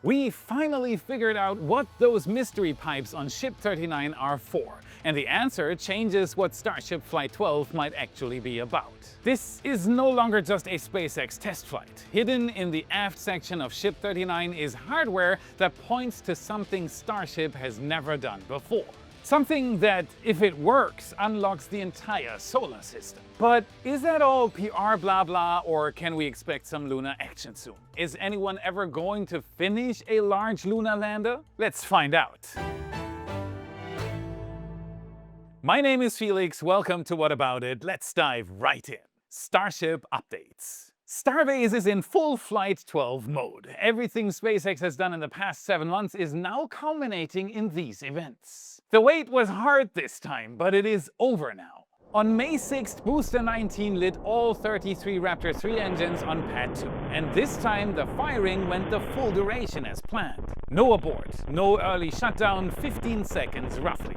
We finally figured out what those mystery pipes on Ship 39 are for, and the answer changes what Starship Flight 12 might actually be about. This is no longer just a SpaceX test flight. Hidden in the aft section of Ship 39 is hardware that points to something Starship has never done before. Something that, if it works, unlocks the entire solar system. But is that all PR blah blah, or can we expect some lunar action soon? Is anyone ever going to finish a large lunar lander? Let's find out. My name is Felix, welcome to What About It. Let's dive right in. Starship updates. Starbase is in full Flight 12 mode. Everything SpaceX has done in the past 7 months is now culminating in these events. The wait was hard this time, but it is over now. On May 6th, Booster 19 lit all 33 Raptor 3 engines on Pad 2, and this time the firing went the full duration as planned. No abort, no early shutdown, 15 seconds roughly.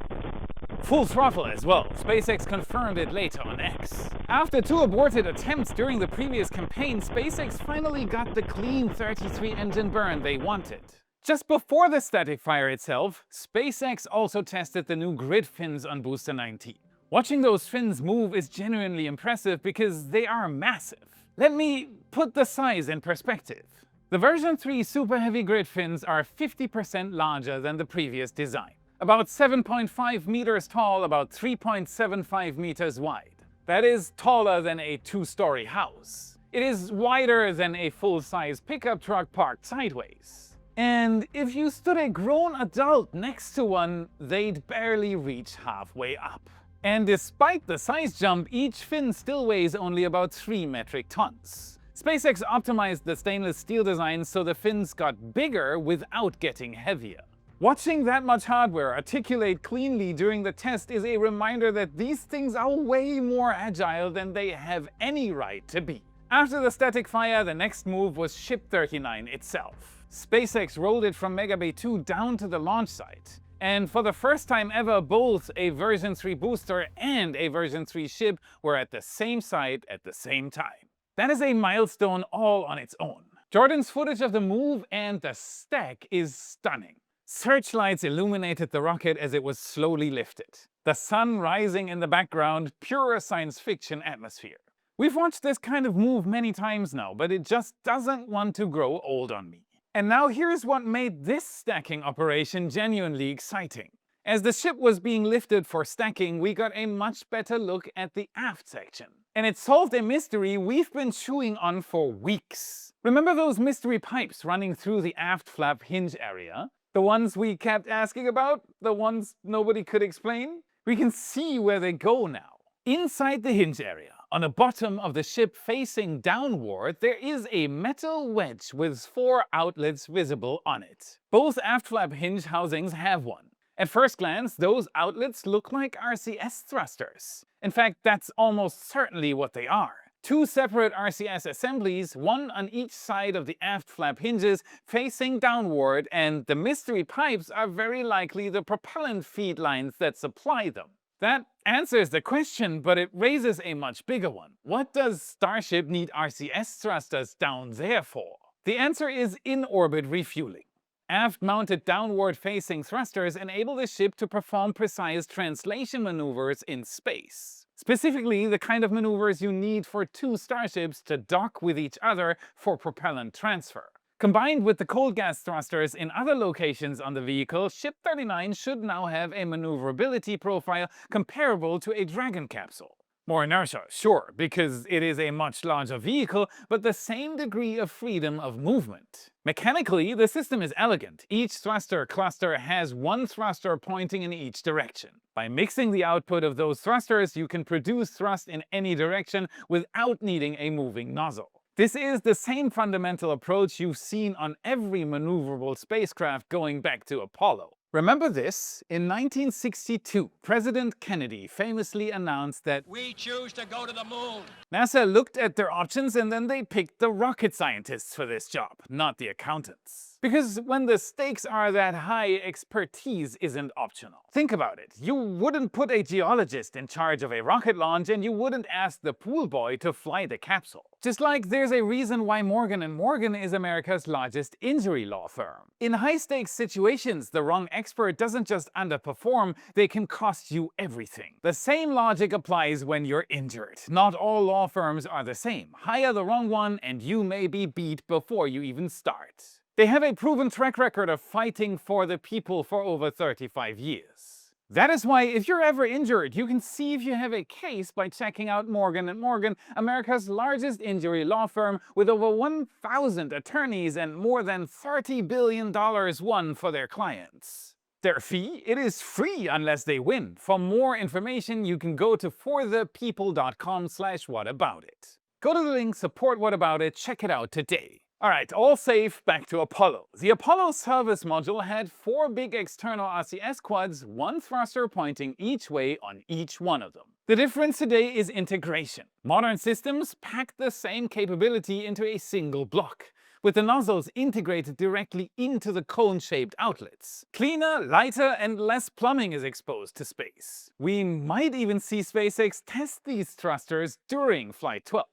Full throttle as well. SpaceX confirmed it later on X. After 2 aborted attempts during the previous campaign, SpaceX finally got the clean 33 engine burn they wanted. Just before the static fire itself, SpaceX also tested the new grid fins on Booster 19. Watching those fins move is genuinely impressive because they are massive. Let me put the size in perspective. The version 3 Super Heavy grid fins are 50% larger than the previous design. About 7.5 meters tall, about 3.75 meters wide. That is taller than a 2-story house. It is wider than a full-size pickup truck parked sideways. And if you stood a grown adult next to one, they'd barely reach halfway up. And despite the size jump, each fin still weighs only about 3 metric tons. SpaceX optimized the stainless steel design so the fins got bigger without getting heavier. Watching that much hardware articulate cleanly during the test is a reminder that these things are way more agile than they have any right to be. After the static fire, the next move was Ship 39 itself. SpaceX rolled it from Mega Bay 2 down to the launch site. And for the first time ever, both a version 3 booster and a version 3 ship were at the same site at the same time. That is a milestone all on its own. Jordan's footage of the move and the stack is stunning. Searchlights illuminated the rocket as it was slowly lifted. The sun rising in the background, pure science fiction atmosphere. We've watched this kind of move many times now, but it just doesn't want to grow old on me. And now here's what made this stacking operation genuinely exciting. As the ship was being lifted for stacking, we got a much better look at the aft section. And it solved a mystery we've been chewing on for weeks. Remember those mystery pipes running through the aft flap hinge area? The ones we kept asking about? The ones nobody could explain? We can see where they go now. Inside the hinge area, on the bottom of the ship facing downward, there is a metal wedge with 4 outlets visible on it. Both aft flap hinge housings have one. At first glance, those outlets look like RCS thrusters. In fact, that's almost certainly what they are. 2 separate RCS assemblies, one on each side of the aft flap hinges, facing downward, and the mystery pipes are very likely the propellant feed lines that supply them. That answers the question, but it raises a much bigger one. What does Starship need RCS thrusters down there for? The answer is in-orbit refueling. Aft-mounted downward-facing thrusters enable the ship to perform precise translation maneuvers in space. Specifically, the kind of maneuvers you need for 2 starships to dock with each other for propellant transfer. Combined with the cold gas thrusters in other locations on the vehicle, Ship 39 should now have a maneuverability profile comparable to a Dragon capsule. More inertia, sure, because it is a much larger vehicle, but the same degree of freedom of movement. Mechanically, the system is elegant. Each thruster cluster has 1 thruster pointing in each direction. By mixing the output of those thrusters, you can produce thrust in any direction without needing a moving nozzle. This is the same fundamental approach you've seen on every maneuverable spacecraft going back to Apollo. Remember this? In 1962, President Kennedy famously announced that "We choose to go to the moon." NASA looked at their options and then they picked the rocket scientists for this job, not the accountants. Because when the stakes are that high, expertise isn't optional. Think about it. You wouldn't put a geologist in charge of a rocket launch, and you wouldn't ask the pool boy to fly the capsule. Just like there's a reason why Morgan & Morgan is America's largest injury law firm. In high-stakes situations, the wrong expert doesn't just underperform, they can cost you everything. The same logic applies when you're injured. Not all law firms are the same. Hire the wrong one and you may be beat before you even start. They have a proven track record of fighting for the people for over 35 years. That is why if you're ever injured, you can see if you have a case by checking out Morgan & Morgan, America's largest injury law firm with over 1,000 attorneys and more than $30 billion won for their clients. Their fee? It is free unless they win. For more information, you can go to forthepeople.com/whataboutit. Go to the link, support What About It, check it out today. Alright, all safe, back to Apollo. The Apollo service module had 4 big external RCS quads, 1 thruster pointing each way on each one of them. The difference today is integration. Modern systems pack the same capability into a single block, with the nozzles integrated directly into the cone-shaped outlets. Cleaner, lighter, and less plumbing is exposed to space. We might even see SpaceX test these thrusters during Flight 12.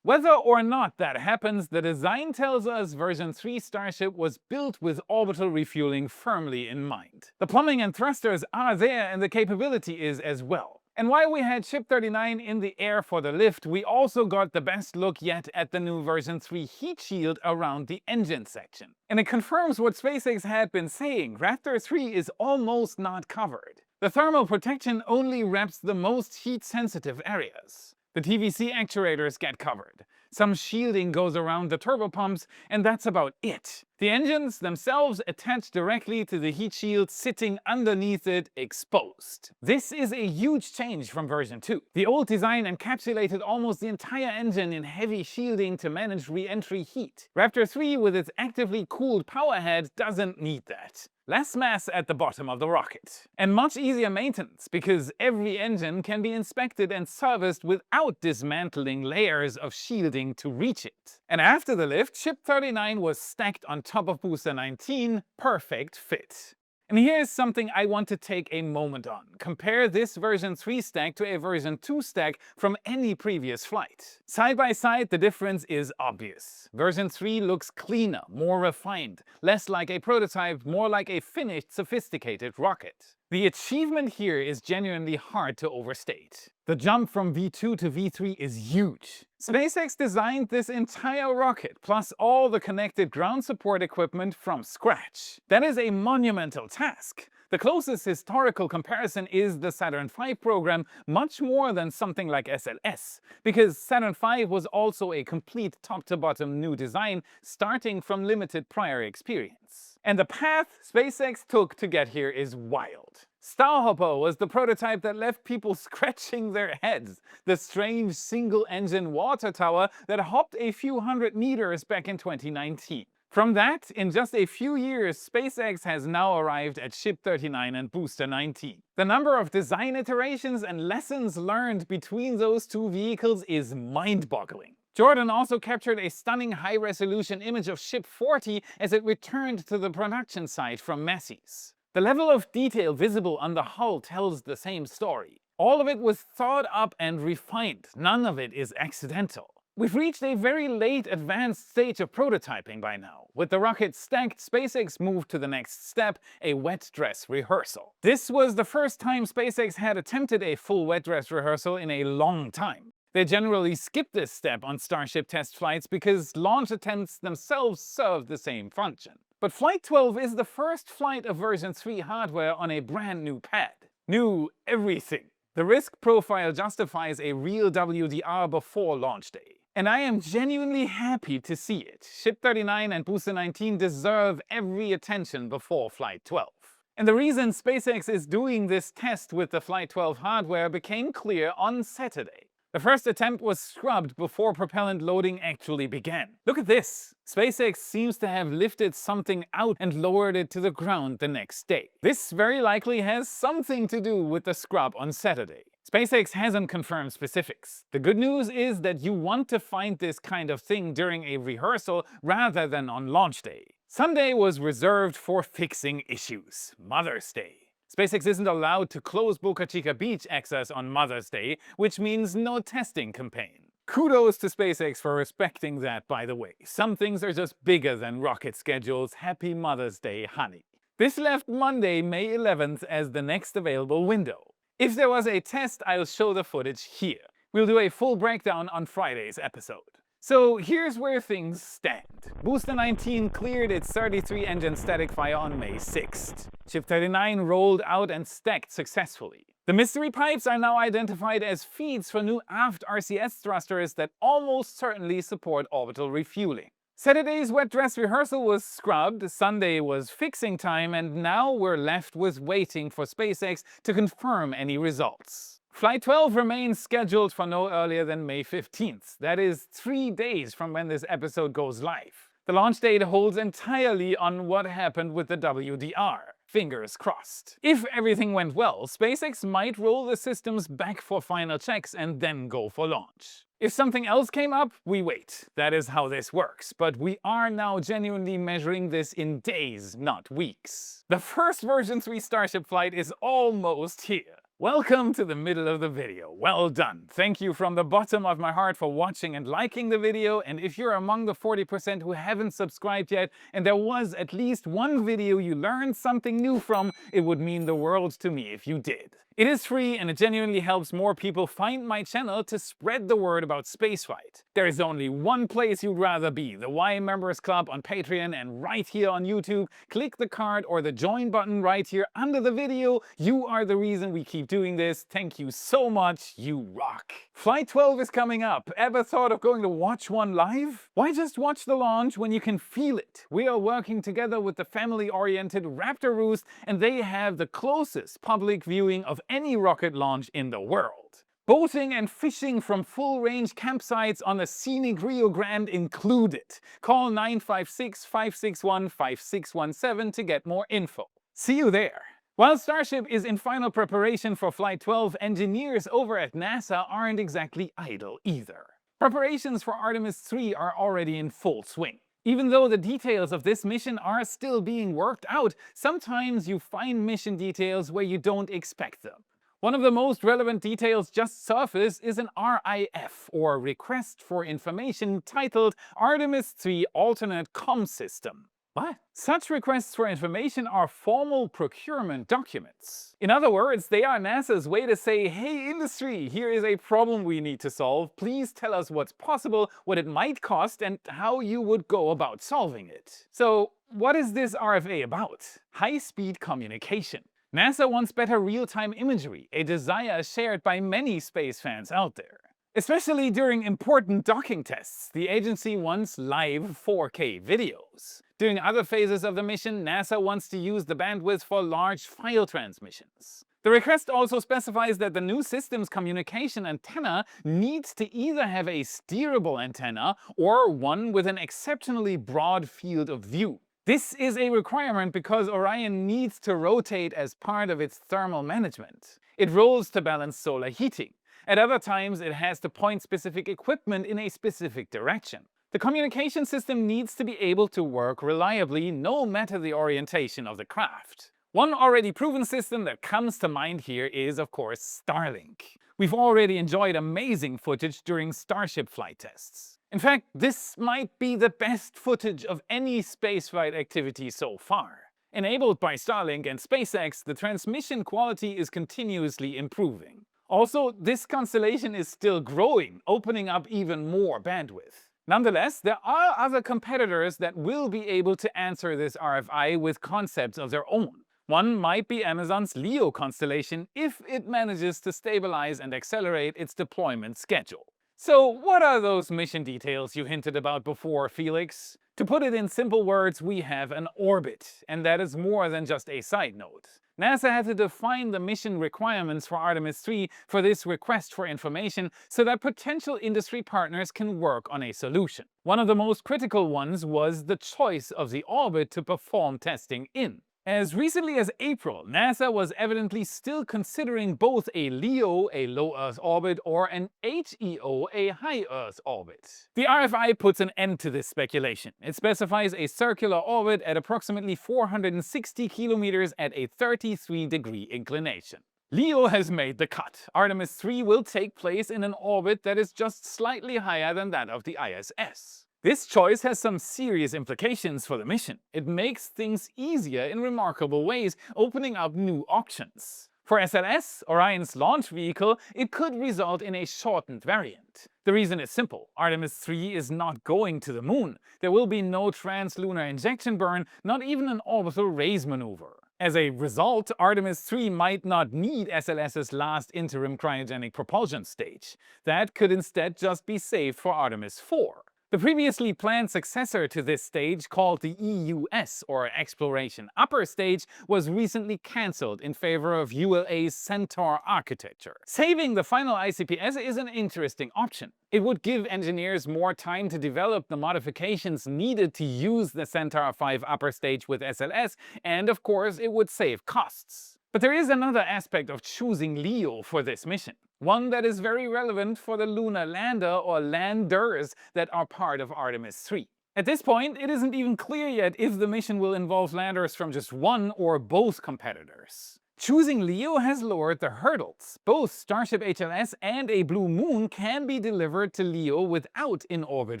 Whether or not that happens, the design tells us version 3 Starship was built with orbital refueling firmly in mind. The plumbing and thrusters are there and the capability is as well. And while we had Ship 39 in the air for the lift, we also got the best look yet at the new version 3 heat shield around the engine section. And it confirms what SpaceX had been saying, Raptor 3 is almost not covered. The thermal protection only wraps the most heat-sensitive areas. The TVC actuators get covered. Some shielding goes around the turbopumps, and that's about it. The engines themselves attach directly to the heat shield, sitting underneath it, exposed. This is a huge change from version 2. The old design encapsulated almost the entire engine in heavy shielding to manage re-entry heat. Raptor 3 with its actively cooled powerhead doesn't need that. Less mass at the bottom of the rocket. And much easier maintenance, because every engine can be inspected and serviced without dismantling layers of shielding to reach it. And after the lift, Ship 39 was stacked on top of Booster 19, perfect fit. And here's something I want to take a moment on. Compare this version 3 stack to a version 2 stack from any previous flight. Side by side, the difference is obvious. Version 3 looks cleaner, more refined, less like a prototype, more like a finished, sophisticated rocket. The achievement here is genuinely hard to overstate. The jump from V2 to V3 is huge. SpaceX designed this entire rocket, plus all the connected ground support equipment from scratch. That is a monumental task. The closest historical comparison is the Saturn V program, much more than something like SLS, because Saturn V was also a complete top-to-bottom new design, starting from limited prior experience. And the path SpaceX took to get here is wild. Starhopper was the prototype that left people scratching their heads. The strange single-engine water tower that hopped a few hundred meters back in 2019. From that, in just a few years, SpaceX has now arrived at Ship 39 and Booster 19. The number of design iterations and lessons learned between those two vehicles is mind-boggling. Jordan also captured a stunning high-resolution image of Ship 40 as it returned to the production site from Massey's. The level of detail visible on the hull tells the same story. All of it was thought up and refined. None of it is accidental. We've reached a very late advanced stage of prototyping by now. With the rocket stacked, SpaceX moved to the next step, a wet dress rehearsal. This was the first time SpaceX had attempted a full wet dress rehearsal in a long time. They generally skip this step on Starship test flights because launch attempts themselves serve the same function. But Flight 12 is the first flight of version 3 hardware on a brand new pad. New everything. The risk profile justifies a real WDR before launch day. And I am genuinely happy to see it. Ship 39 and Booster 19 deserve every attention before Flight 12. And the reason SpaceX is doing this test with the Flight 12 hardware became clear on Saturday. The first attempt was scrubbed before propellant loading actually began. Look at this! SpaceX seems to have lifted something out and lowered it to the ground the next day. This very likely has something to do with the scrub on Saturday. SpaceX hasn't confirmed specifics. The good news is that you want to find this kind of thing during a rehearsal rather than on launch day. Sunday was reserved for fixing issues. Mother's Day. SpaceX isn't allowed to close Boca Chica Beach access on Mother's Day, which means no testing campaign. Kudos to SpaceX for respecting that, by the way. Some things are just bigger than rocket schedules. Happy Mother's Day, honey. This left Monday, May 11th as the next available window. If there was a test, I'll show the footage here. We'll do a full breakdown on Friday's episode. So here's where things stand. Booster 19 cleared its 33-engine static fire on May 6th. Ship 39 rolled out and stacked successfully. The mystery pipes are now identified as feeds for new aft RCS thrusters that almost certainly support orbital refueling. Saturday's wet dress rehearsal was scrubbed, Sunday was fixing time, and now we're left with waiting for SpaceX to confirm any results. Flight 12 remains scheduled for no earlier than May 15th. That is 3 days from when this episode goes live. The launch date holds entirely on what happened with the WDR. Fingers crossed. If everything went well, SpaceX might roll the systems back for final checks and then go for launch. If something else came up, we wait. That is how this works. But we are now genuinely measuring this in days, not weeks. The first version 3 Starship flight is almost here. Welcome to the middle of the video. Well done. Thank you from the bottom of my heart for watching and liking the video. And if you're among the 40% who haven't subscribed yet, and there was at least one video you learned something new from, it would mean the world to me if you did. It is free and it genuinely helps more people find my channel to spread the word about spaceflight. There is only one place you'd rather be, the Y Members Club on Patreon and right here on YouTube. Click the card or the join button right here under the video. You are the reason we keep doing this. Thank you so much. You rock. Flight 12 is coming up. Ever thought of going to watch one live? Why just watch the launch when you can feel it? We are working together with the family-oriented Raptor Roost, and they have the closest public viewing of any rocket launch in the world. Boating and fishing from full-range campsites on the scenic Rio Grande included. Call 956-561-5617 to get more info. See you there. While Starship is in final preparation for Flight 12, engineers over at NASA aren't exactly idle either. Preparations for Artemis 3 are already in full swing. Even though the details of this mission are still being worked out, sometimes you find mission details where you don't expect them. One of the most relevant details just surfaced is an RIF, or Request for Information, titled Artemis 3 Alternate Com System. What? Such requests for information are formal procurement documents. In other words, they are NASA's way to say, hey industry, here is a problem we need to solve. Please tell us what's possible, what it might cost, and how you would go about solving it. So, what is this RFA about? High-speed communication. NASA wants better real-time imagery, a desire shared by many space fans out there. Especially during important docking tests, the agency wants live 4K videos. During other phases of the mission, NASA wants to use the bandwidth for large file transmissions. The request also specifies that the new system's communication antenna needs to either have a steerable antenna or one with an exceptionally broad field of view. This is a requirement because Orion needs to rotate as part of its thermal management. It rolls to balance solar heating. At other times, it has to point specific equipment in a specific direction. The communication system needs to be able to work reliably no matter the orientation of the craft. One already proven system that comes to mind here is, of course, Starlink. We've already enjoyed amazing footage during Starship flight tests. In fact, this might be the best footage of any spaceflight activity so far. Enabled by Starlink and SpaceX, the transmission quality is continuously improving. Also, this constellation is still growing, opening up even more bandwidth. Nonetheless, there are other competitors that will be able to answer this RFI with concepts of their own. One might be Amazon's LEO constellation if it manages to stabilize and accelerate its deployment schedule. So what are those mission details you hinted about before, Felix? To put it in simple words, we have an orbit, and that is more than just a side note. NASA had to define the mission requirements for Artemis 3 for this request for information so that potential industry partners can work on a solution. One of the most critical ones was the choice of the orbit to perform testing in. As recently as April, NASA was evidently still considering both a LEO, a low Earth orbit, or an HEO, a high Earth orbit. The RFI puts an end to this speculation. It specifies a circular orbit at approximately 460 kilometers at a 33-degree inclination. LEO has made the cut. Artemis 3 will take place in an orbit that is just slightly higher than that of the ISS. This choice has some serious implications for the mission. It makes things easier in remarkable ways, opening up new options. For SLS, Orion's launch vehicle, it could result in a shortened variant. The reason is simple. Artemis 3 is not going to the moon. There will be no translunar injection burn, not even an orbital raise maneuver. As a result, Artemis 3 might not need SLS's last interim cryogenic propulsion stage. That could instead just be saved for Artemis 4. The previously planned successor to this stage, called the EUS, or Exploration Upper Stage, was recently cancelled in favor of ULA's Centaur architecture. Saving the final ICPS is an interesting option. It would give engineers more time to develop the modifications needed to use the Centaur 5 upper stage with SLS, and of course it would save costs. But there is another aspect of choosing LEO for this mission. One that is very relevant for the lunar lander or landers that are part of Artemis 3. At this point, it isn't even clear yet if the mission will involve landers from just one or both competitors. Choosing LEO has lowered the hurdles. Both Starship HLS and a Blue Moon can be delivered to LEO without in-orbit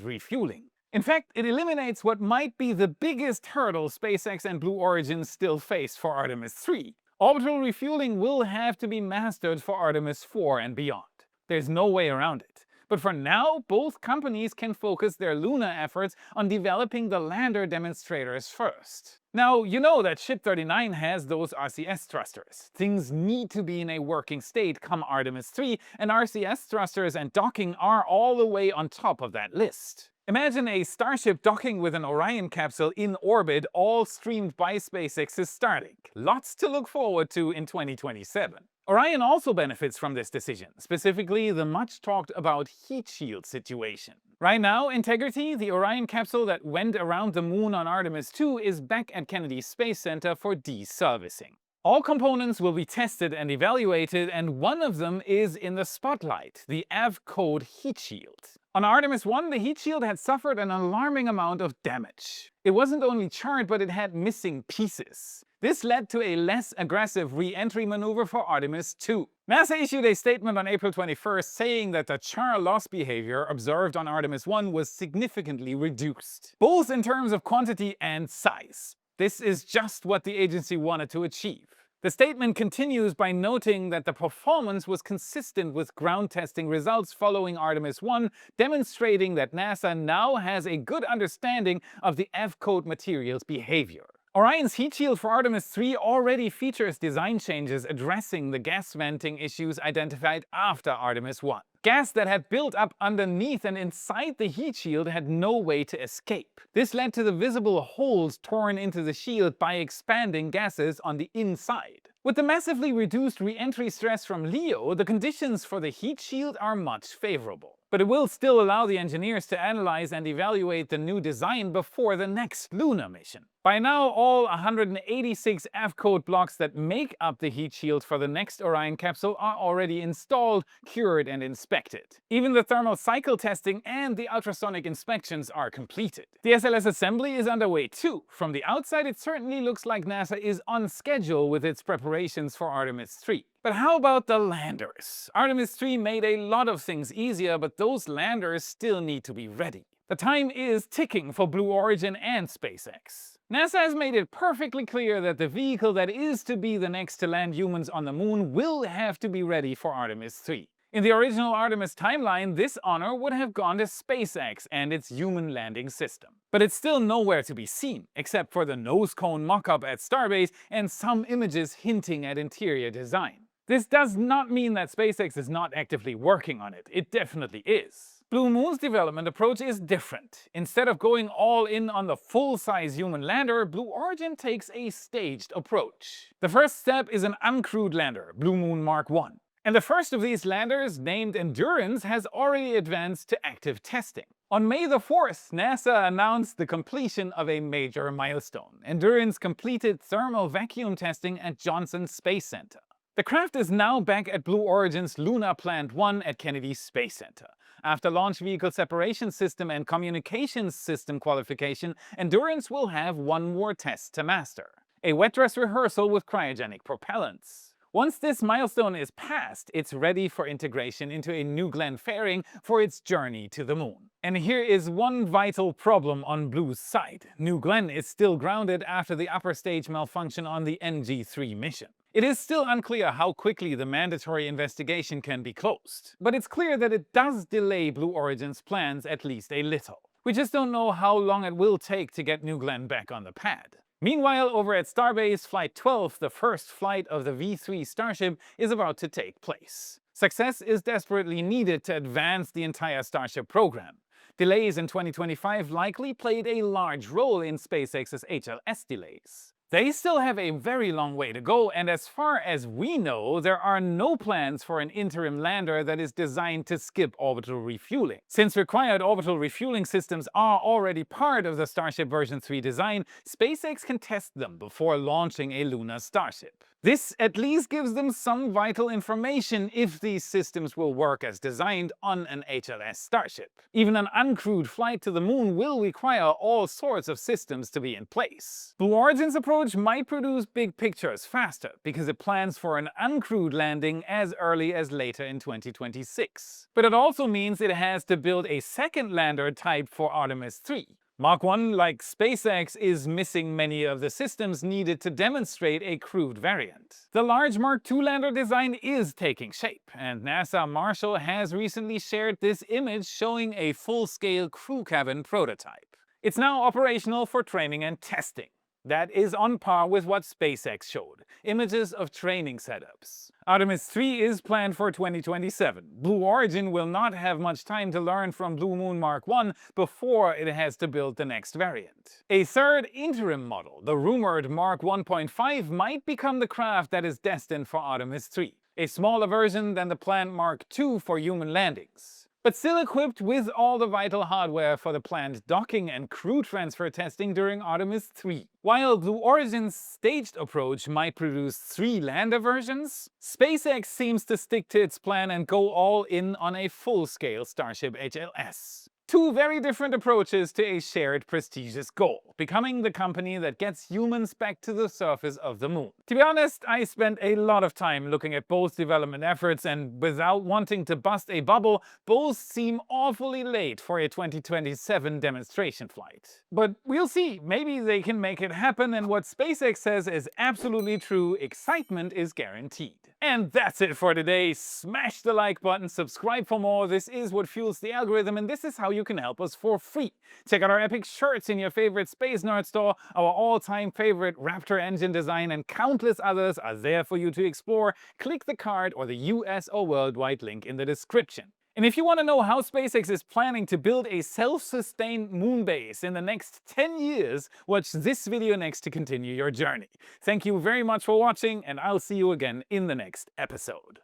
refueling. In fact, it eliminates what might be the biggest hurdle SpaceX and Blue Origin still face for Artemis 3. Orbital refueling will have to be mastered for Artemis 4 and beyond. There's no way around it. But for now, both companies can focus their lunar efforts on developing the lander demonstrators first. Now, you know that Ship 39 has those RCS thrusters. Things need to be in a working state come Artemis 3, and RCS thrusters and docking are all the way on top of that list. Imagine a Starship docking with an Orion capsule in orbit, all streamed by SpaceX's Starlink. Lots to look forward to in 2027. Orion also benefits from this decision, specifically the much talked about heat shield situation. Right now, Integrity, the Orion capsule that went around the moon on Artemis 2, is back at Kennedy Space Center for deservicing. All components will be tested and evaluated, and one of them is in the spotlight, the AV-Code heat shield. On Artemis 1, the heat shield had suffered an alarming amount of damage. It wasn't only charred, but it had missing pieces. This led to a less aggressive re-entry maneuver for Artemis 2. NASA issued a statement on April 21st saying that the char loss behavior observed on Artemis 1 was significantly reduced, both in terms of quantity and size. This is just what the agency wanted to achieve. The statement continues by noting that the performance was consistent with ground testing results following Artemis 1, demonstrating that NASA now has a good understanding of the AV-Code material's behavior. Orion's heat shield for Artemis 3 already features design changes addressing the gas venting issues identified after Artemis 1. Gas that had built up underneath and inside the heat shield had no way to escape. This led to the visible holes torn into the shield by expanding gases on the inside. With the massively reduced re-entry stress from LEO, the conditions for the heat shield are much favorable. But it will still allow the engineers to analyze and evaluate the new design before the next lunar mission. By now, all 186 AV-Code blocks that make up the heat shield for the next Orion capsule are already installed, cured, and inspected. Even the thermal cycle testing and the ultrasonic inspections are completed. The SLS assembly is underway too. From the outside, it certainly looks like NASA is on schedule with its preparations for Artemis 3. But how about the landers? Artemis 3 made a lot of things easier, but those landers still need to be ready. The time is ticking for Blue Origin and SpaceX. NASA has made it perfectly clear that the vehicle that is to be the next to land humans on the moon will have to be ready for Artemis 3. In the original Artemis timeline, this honor would have gone to SpaceX and its human landing system. But it's still nowhere to be seen, except for the nose cone mock-up at Starbase and some images hinting at interior design. This does not mean that SpaceX is not actively working on it. It definitely is. Blue Moon's development approach is different. Instead of going all in on the full-size human lander, Blue Origin takes a staged approach. The first step is an uncrewed lander, Blue Moon Mark 1. And the first of these landers, named Endurance, has already advanced to active testing. On May the 4th, NASA announced the completion of a major milestone. Endurance completed thermal vacuum testing at Johnson Space Center. The craft is now back at Blue Origin's Lunar Plant 1 at Kennedy Space Center. After launch vehicle separation system and communications system qualification, Endurance will have one more test to master: a wet dress rehearsal with cryogenic propellants. Once this milestone is passed, it's ready for integration into a New Glenn fairing for its journey to the moon. And here is one vital problem on Blue's side. New Glenn is still grounded after the upper stage malfunction on the NG-3 mission. It is still unclear how quickly the mandatory investigation can be closed, but it's clear that it does delay Blue Origin's plans at least a little. We just don't know how long it will take to get New Glenn back on the pad. Meanwhile, over at Starbase Flight 12, the first flight of the V3 Starship is about to take place. Success is desperately needed to advance the entire Starship program. Delays in 2025 likely played a large role in SpaceX's HLS delays. They still have a very long way to go, and as far as we know, there are no plans for an interim lander that is designed to skip orbital refueling. Since required orbital refueling systems are already part of the Starship version 3 design, SpaceX can test them before launching a lunar Starship. This at least gives them some vital information if these systems will work as designed on an HLS Starship. Even an uncrewed flight to the moon will require all sorts of systems to be in place. Blue Origin's approach might produce big pictures faster, because it plans for an uncrewed landing as early as later in 2026. But it also means it has to build a second lander type for Artemis 3. Mark 1, like SpaceX, is missing many of the systems needed to demonstrate a crewed variant. The large Mark 2 lander design is taking shape, and NASA Marshall has recently shared this image showing a full-scale crew cabin prototype. It's now operational for training and testing. That is on par with what SpaceX showed, images of training setups. Artemis 3 is planned for 2027. Blue Origin will not have much time to learn from Blue Moon Mark 1 before it has to build the next variant. A third interim model, the rumored Mark 1.5, might become the craft that is destined for Artemis 3, a smaller version than the planned Mark 2 for human landings, but still equipped with all the vital hardware for the planned docking and crew transfer testing during Artemis 3. While Blue Origin's staged approach might produce 3 lander versions, SpaceX seems to stick to its plan and go all in on a full-scale Starship HLS. 2 very different approaches to a shared prestigious goal: becoming the company that gets humans back to the surface of the moon. To be honest, I spent a lot of time looking at both development efforts, and without wanting to bust a bubble, both seem awfully late for a 2027 demonstration flight. But we'll see, maybe they can make it happen, and what SpaceX says is absolutely true: excitement is guaranteed. And that's it for today. Smash the like button, subscribe for more. This is what fuels the algorithm, and this is how you can help us for free. Check out our epic shirts in your favorite Space Nerd store. Our all-time favorite Raptor engine design and countless others are there for you to explore. Click the card or the US or worldwide link in the description. And if you want to know how SpaceX is planning to build a self-sustained moon base in the next 10 years, watch this video next to continue your journey. Thank you very much for watching, and I'll see you again in the next episode.